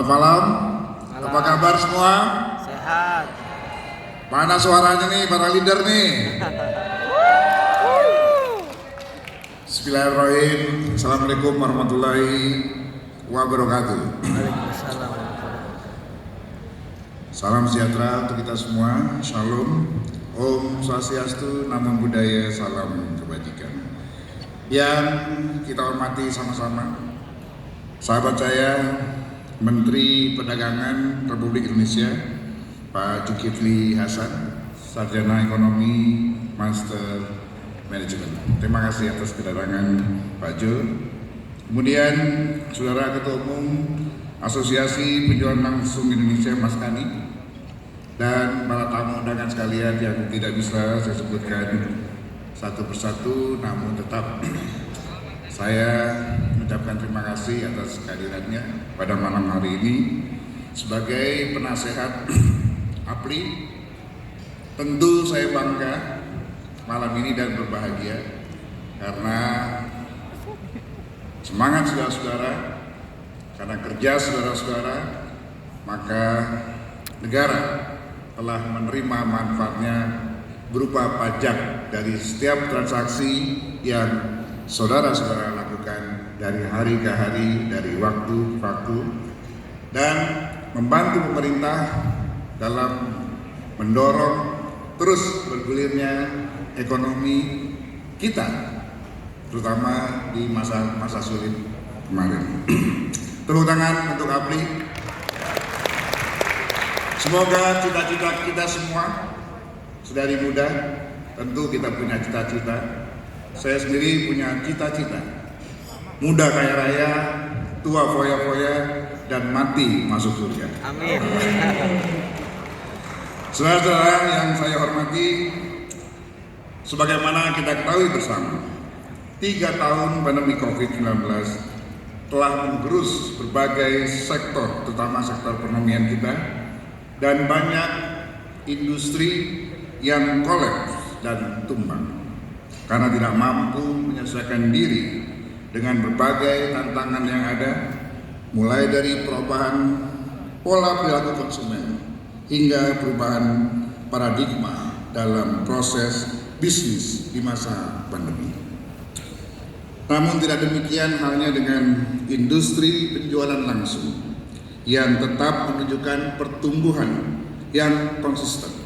Selamat malam. Apa kabar semua? Sehat. Mana suaranya nih para leader nih? Bismillahirrahmanirrahim. Assalamualaikum warahmatullahi wabarakatuh. Waalaikumsalam. Salam sejahtera untuk kita semua. Shalom. Om Swastiastu, Namo Buddhaya, salam kebajikan. Yang kita hormati sama-sama, sahabat saya, Menteri Perdagangan Republik Indonesia, Pak Zulkifli Hasan, Sarjana Ekonomi, Master Manajemen. Terima kasih atas kedatangan Pak Jul. Kemudian Saudara Ketua Umum Asosiasi Penjualan Langsung Indonesia, Mas Kani, dan para tamu undangan sekalian yang tidak bisa saya sebutkan satu persatu, namun tetap saya mengucapkan terima kasih atas kehadirannya pada malam hari ini sebagai penasehat APLI. Tentu saya bangga malam ini dan berbahagia karena semangat saudara-saudara, karena kerja saudara-saudara, maka negara telah menerima manfaatnya berupa pajak dari setiap transaksi yang saudara-saudara lakukan dari hari ke hari, dari waktu ke waktu, dan membantu pemerintah dalam mendorong terus bergulirnya ekonomi kita, terutama di masa-masa sulit kemarin. Tepuk tangan untuk APLI. Semoga cita-cita kita semua sedari muda, tentu kita punya cita-cita. Saya sendiri punya cita-cita, muda kaya raya, tua foya-foya, dan mati masuk surga. Amin. Saudara-saudara yang saya hormati, sebagaimana kita ketahui bersama, 3 tahun pandemi COVID-19 telah menggerus berbagai sektor, terutama sektor perekonomian kita, dan banyak industri yang kolaps dan tumbang karena tidak mampu menyesuaikan diri dengan berbagai tantangan yang ada, mulai dari perubahan pola perilaku konsumen hingga perubahan paradigma dalam proses bisnis di masa pandemi. Namun tidak demikian halnya dengan industri penjualan langsung yang tetap menunjukkan pertumbuhan yang konsisten.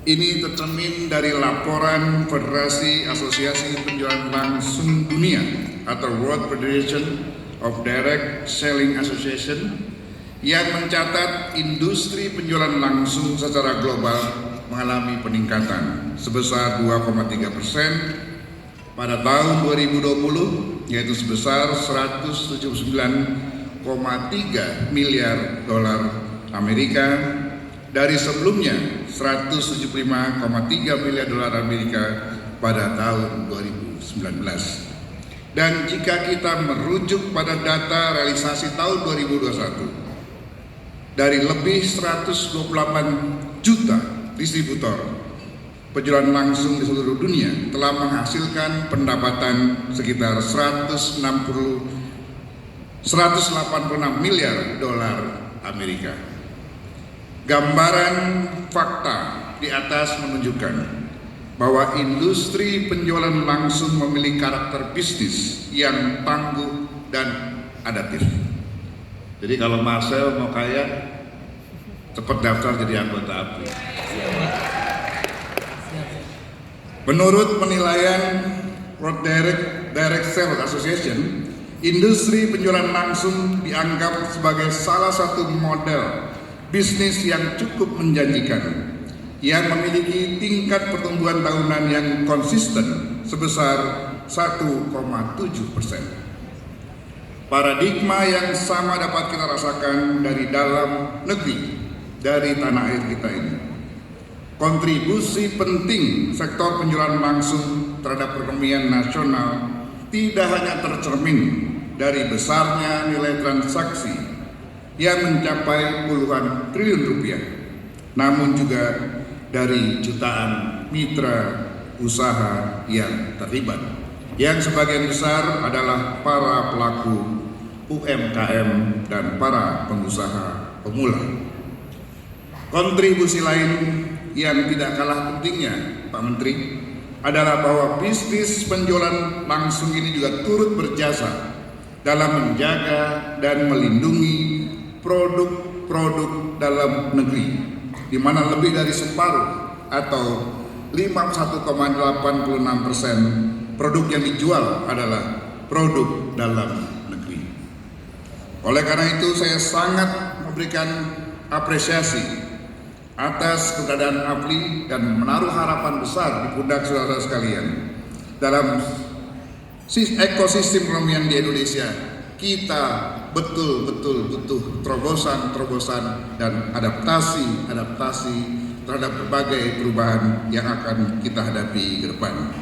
Ini tercermin dari laporan Federasi Asosiasi Penjualan Langsung Dunia atau World Federation of Direct Selling Association yang mencatat industri penjualan langsung secara global mengalami peningkatan sebesar 2,3% pada tahun 2020, yaitu sebesar 179,3 miliar dolar Amerika dari sebelumnya 175,3 miliar dolar Amerika pada tahun 2019. Dan jika kita merujuk pada data realisasi tahun 2021, dari lebih 128 juta distributor penjualan langsung di seluruh dunia telah menghasilkan pendapatan sekitar 186 miliar dolar Amerika. Gambaran fakta di atas menunjukkan bahwa industri penjualan langsung memiliki karakter bisnis yang tangguh dan adaptif. Jadi kalau Marcel mau kaya, cepat daftar jadi anggota APLI. Menurut penilaian World Direct Sales Association, industri penjualan langsung dianggap sebagai salah satu model bisnis yang cukup menjanjikan, yang memiliki tingkat pertumbuhan tahunan yang konsisten sebesar 1,7%. Paradigma yang sama dapat kita rasakan dari dalam negeri, dari tanah air kita ini. Kontribusi penting sektor penjualan langsung terhadap perekonomian nasional tidak hanya tercermin dari besarnya nilai transaksi yang mencapai puluhan triliun rupiah, namun juga dari jutaan mitra usaha yang terlibat, yang sebagian besar adalah para pelaku UMKM, dan para pengusaha pemula. Kontribusi lain yang tidak kalah pentingnya, Pak Menteri, adalah bahwa bisnis penjualan langsung ini juga turut berjasa dalam menjaga dan melindungi produk-produk dalam negeri, di mana lebih dari separuh atau 51,86% produk yang dijual adalah produk dalam negeri. Oleh karena itu, saya sangat memberikan apresiasi atas keberadaan APLI dan menaruh harapan besar di pundak saudara sekalian. Dalam ekosistem perekonomian di Indonesia, kita betul-betul butuh terobosan dan adaptasi terhadap berbagai perubahan yang akan kita hadapi ke depan.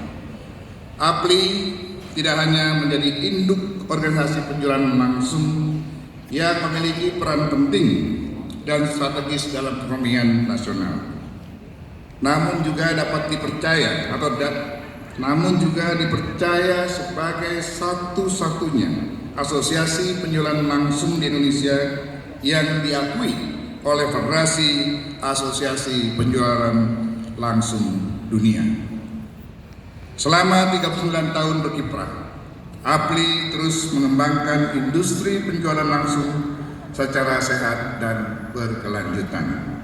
APLI tidak hanya menjadi induk organisasi penjualan langsung yang memiliki peran penting dan strategis dalam perekonomian nasional, namun juga dipercaya sebagai satu-satunya asosiasi penjualan langsung di Indonesia yang diakui oleh Federasi Asosiasi Penjualan Langsung Dunia. Selama 39 tahun berkiprah, APLI terus mengembangkan industri penjualan langsung secara sehat dan berkelanjutan.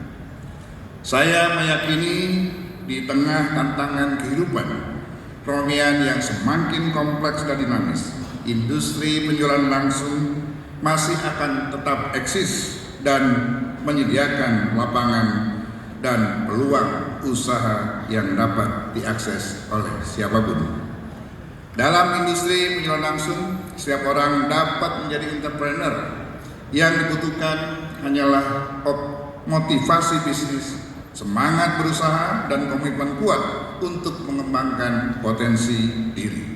Saya meyakini di tengah tantangan kehidupan perekonomian yang semakin kompleks dan dinamis, industri penjualan langsung masih akan tetap eksis dan menyediakan lapangan dan peluang usaha yang dapat diakses oleh siapapun. Dalam industri penjualan langsung, setiap orang dapat menjadi entrepreneur. Yang dibutuhkan hanyalah motivasi bisnis, semangat berusaha, dan komitmen kuat untuk mengembangkan potensi diri.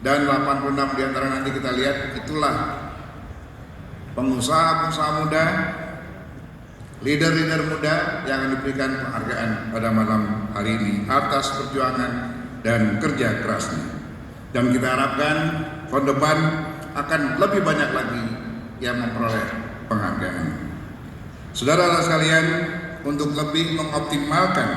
Dan 86 di antara nanti kita lihat, itulah pengusaha-pengusaha muda, leader-leader muda yang diberikan penghargaan pada malam hari ini atas perjuangan dan kerja kerasnya. Dan kita harapkan tahun depan akan lebih banyak lagi yang memperoleh penghargaan. Saudara sekalian, untuk lebih mengoptimalkan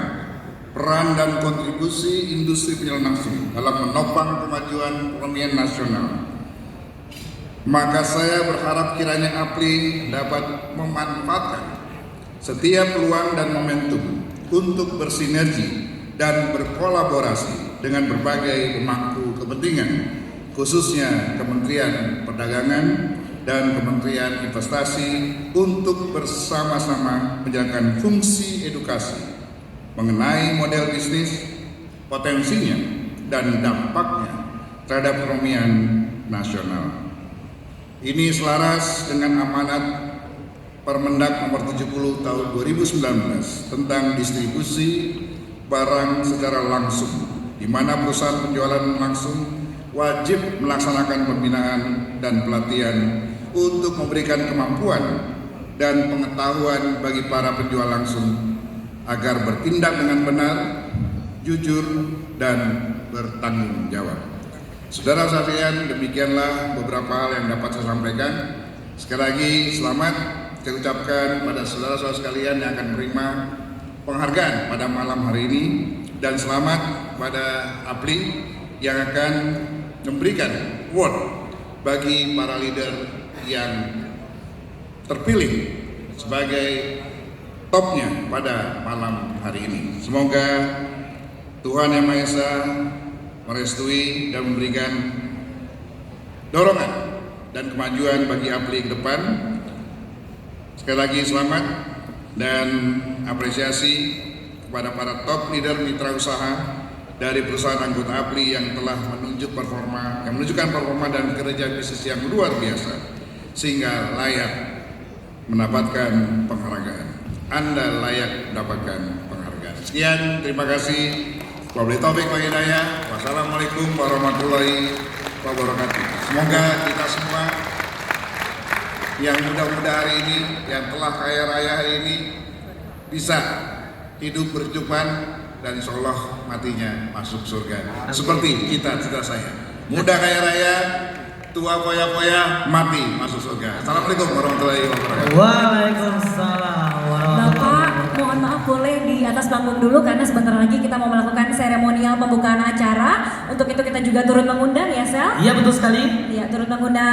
peran dan kontribusi industri penjualan langsung dalam menopang kemajuan perekonomian nasional, maka saya berharap kiranya APLI dapat memanfaatkan setiap peluang dan momentum untuk bersinergi dan berkolaborasi dengan berbagai pemangku kepentingan, khususnya Kementerian Perdagangan dan Kementerian Investasi, untuk bersama-sama menjalankan fungsi edukasi mengenai model bisnis, potensinya, dan dampaknya terhadap perekonomian nasional. Ini selaras dengan amanat Permendak Nomor 70 Tahun 2019 tentang distribusi barang secara langsung, di mana perusahaan penjualan langsung wajib melaksanakan pembinaan dan pelatihan untuk memberikan kemampuan dan pengetahuan bagi para penjual langsung agar bertindak dengan benar, jujur, dan bertanggung jawab. Saudara sekalian, demikianlah beberapa hal yang dapat saya sampaikan. Sekali lagi selamat saya ucapkan pada saudara-saudara sekalian yang akan menerima penghargaan pada malam hari ini, dan selamat pada APLI yang akan memberikan award bagi para leader yang terpilih sebagai topnya pada malam hari ini. Semoga Tuhan Yang Maha Esa merestui dan memberikan dorongan dan kemajuan bagi APLI ke depan. Sekali lagi selamat dan apresiasi kepada para top leader mitra usaha dari perusahaan anggota APLI yang telah menunjukkan performa dan kerja bisnis yang luar biasa sehingga layak mendapatkan penghargaan. Anda layak mendapatkan penghargaan. Sekian, terima kasih. Wabillahi taufiq wal hidayah. Wassalamualaikum warahmatullahi wabarakatuh. Semoga kita semua yang muda-muda hari ini, yang telah kaya raya hari ini, bisa hidup berkecukupan dan insya Allah matinya masuk surga. Seperti cita-cita saya. Muda kaya raya, tua foya-foya mati masuk surga. Assalamualaikum warahmatullahi wabarakatuh. Waalaikumsalam warahmatullahi Bapak, mohon maaf boleh di atas panggung dulu karena sebentar lagi kita mau melakukan seremonial pembukaan acara. Untuk itu kita juga turut mengundang ya Sel? Iya betul sekali. Ya, turut mengundang